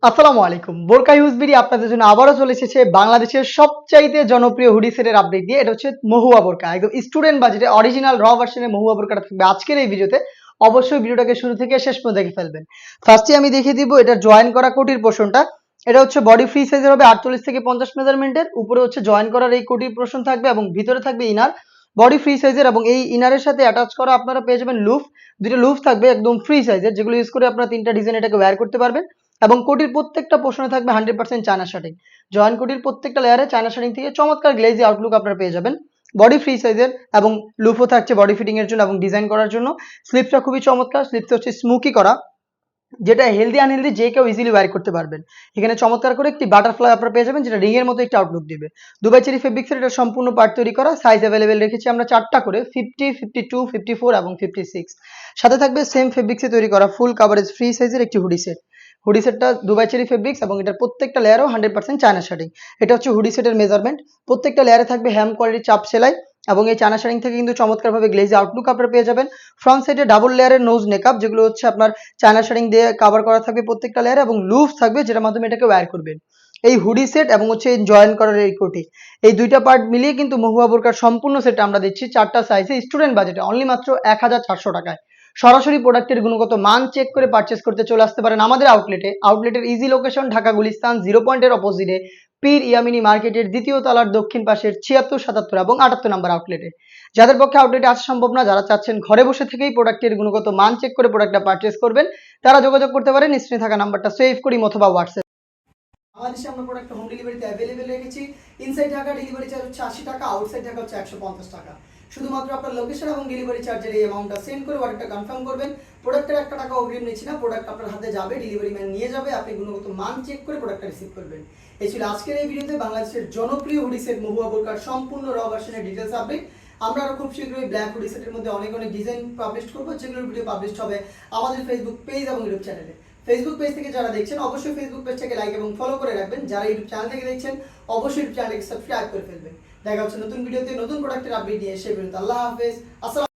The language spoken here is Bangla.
আসসালামু আলাইকুম। বোরকা ইউজবিডি আপনাদের জন্য আবারও চলে এসেছে বাংলাদেশের সবচাইতে জনপ্রিয় হুডি সেটের আপডেট দিয়ে। এটা হচ্ছে মহুয়া বোরকা। একদম স্টুডেন্ট বাজেটে অরিজিনাল ভার্সনের মহুয়া বোরকাটা থাকবে আজকের এই ভিডিওতে। অবশ্যই ভিডিওটাকে শুরু থেকে শেষ পর্যন্ত দেখে ফেলবেন। ফার্স্টে আমি দেখিয়ে দিব এটার জয়েন করা কোটির পোরশনটা। এটা হচ্ছে বডি ফ্রি সাইজের হবে 48 থেকে 50 মেজারমেন্টের। উপরে হচ্ছে জয়েন করার এই কোটির পোরশন থাকবে এবং ভিতরে থাকবে ইনার। বডি ফ্রি সাইজের এবং এই ইনারের সাথে অ্যাটাচ করা আপনারা পেয়ে যাবেন লুফ। দুটো লুফ থাকবে একদম ফ্রি সাইজের, যেগুলো ইউজ করে আপনারা তিনটা ডিজাইন এটাকে ওয়্যার করতে পারবেন। এবং কোটির প্রত্যেকটা পোর্শনে থাকবে 100% চায়না শার্টিং। জয়েন কোটির প্রত্যেকটা লেয়ারে চায়না শার্টিং থেকে চমৎকার গ্লেজি আউটলুক আপনারা পেয়ে যাবেন। বডি ফ্রি সাইজের এবং লুফও থাকছে বডি ফিটিং এর জন্য এবং ডিজাইন করার জন্য। স্লিপসটা খুবই চমৎকার, স্লিপসটা হচ্ছে স্মোকি করা, যেটা হেলদি আনহেলদি যে কেউ ইজিলি ওয়্যার করতে পারবেন। এখানে চমৎকার করে একটি বাটারফ্লাই আপনারা পেয়ে যাবেন, যেটা রিং এর মতো একটা আউটলুক দিবে। দুবাই চেরি ফেব্রিক্সের এটা সম্পূর্ণ পার্ট তৈরি করা। সাইজ অ্যাভেলেবেল রেখেছি আমরা 4টা করে, 50, 52, 54 এবং 56। সাথে থাকবে সেম ফেব্রিক্সে তৈরি করা ফুল কাভারেজ ফ্রি সাইজের একটি হুডি সেট। হুডি সেটটা দুবাই চেরি ফেব্রিক্স এবং এটার প্রত্যেকটা লেয়ারও 100% চায়না শার্টিং। এটা হচ্ছে হুডি সেটের মেজারমেন্ট। প্রত্যেকটা লেয়ারে থাকবে হ্যাম কোয়ালিটির চাপ সেলাই এবং এই চায়না শার্টিং থেকে কিন্তু চমৎকারভাবে গ্লেজি আউটলুক আপনারা পেয়ে যাবেন। ফ্রন্ট সাইডে ডাবল লেয়ারের নোজ নেকআপ, যেগুলো হচ্ছে আপনার চায়না শার্টিং দিয়ে কভার করা থাকবে প্রত্যেকটা লেয়ারে এবং লুফ থাকবে, যেটার মাধ্যমে এটাকে ওয়্যার করবেন। এই হুডি সেট এবং হচ্ছে জয়েন করার এই কোটি, এই দুইটা পার্ট মিলিয়ে কিন্তু মহুয়া বোরকার সম্পূর্ণ সেট আমরা দিচ্ছি 4টা সাইজে স্টুডেন্ট বাজেটে অনলি মাত্র 1400 টাকায়। সরাসরি প্রোডাক্টের গুণগত মান চেক করে পারচেস করতে চলে আসতে পারেন আমাদের আউটলেটে। আউটলেটের ইজি লোকেশন ঢাকা গুলিস্তান 0 পয়েন্টের অপোজিটে পীর ইয়ামিনী মার্কেটের দ্বিতীয় তলার দক্ষিণ পাশের 76, 77 এবং 78 নম্বর আউটলেটে। যাদের পক্ষে আউটলেটে আসা সম্ভব না, যারা চাচ্ছেন ঘরে বসে থেকেই প্রোডাক্টের গুণগত মান চেক করে প্রোডাক্টটা পারচেস করবেন, তারা যোগাযোগ করতে পারেন স্ক্রিনে থাকা নাম্বারটা সেভ করি অথবা হোয়াটসঅ্যাপ। বাংলাদেশে আমরা প্রোডাক্ট হোম ডেলিভারিতে অ্যাভেলেবেল রেখেছি। ইনসাইড ঢাকা ডেলিভারি চার্জ হচ্ছে 80 টাকা, আউটসাইড ঢাকা হচ্ছে 150 টাকা। শুধুমাত্র আপনার লোকেশন এবং ডেলিভারি চার্জের এই অ্যামাউন্টটা সেন্ড করে অর্ডারটা কনফার্ম করবেন। প্রোডাক্টের 1 টাকা অগ্রিম নিচ্ছি না, প্রোডাক্ট আপনার হাতে যাবে, ডেলিভারি ম্যান নিয়ে যাবে, আপনি গুণগত মান চেক করে প্রোডাক্টটা রিসিভ করবেন। এই ছিল আজকের এই ভিডিওতে বাংলাদেশের জনপ্রিয় হুডি সেট মহুয়া বোরকার সম্পূর্ণ ভার্সনের ডিটেইলস আপডেট। আমরা আরো খুব শীঘ্রই ব্ল্যাক হুডি সেটের মধ্যে অনেক অনেক ডিজাইন পাবলিশ করব, যেগুলোর ভিডিও পাবলিশ হবে আমাদের ফেসবুক পেজ এবং ইউটিউব চ্যানেলে। ফেসবুক পেজ থেকে যারা দেখছেন অবশ্যই ফেসবুক পেজটাকে লাইক এবং ফলো করে রাখবেন। যারা ইউটিউব চ্যানেল থেকে দেখছেন অবশ্যই ইউটিউব চ্যানেলকে সাবস্ক্রাইব করে ফেলবেন। দেখা হচ্ছে নতুন ভিডিওতে নতুন প্রোডাক্টের আপডেট নিয়ে। সে পর্যন্ত আল্লাহ হাফেজ। আসসালাম।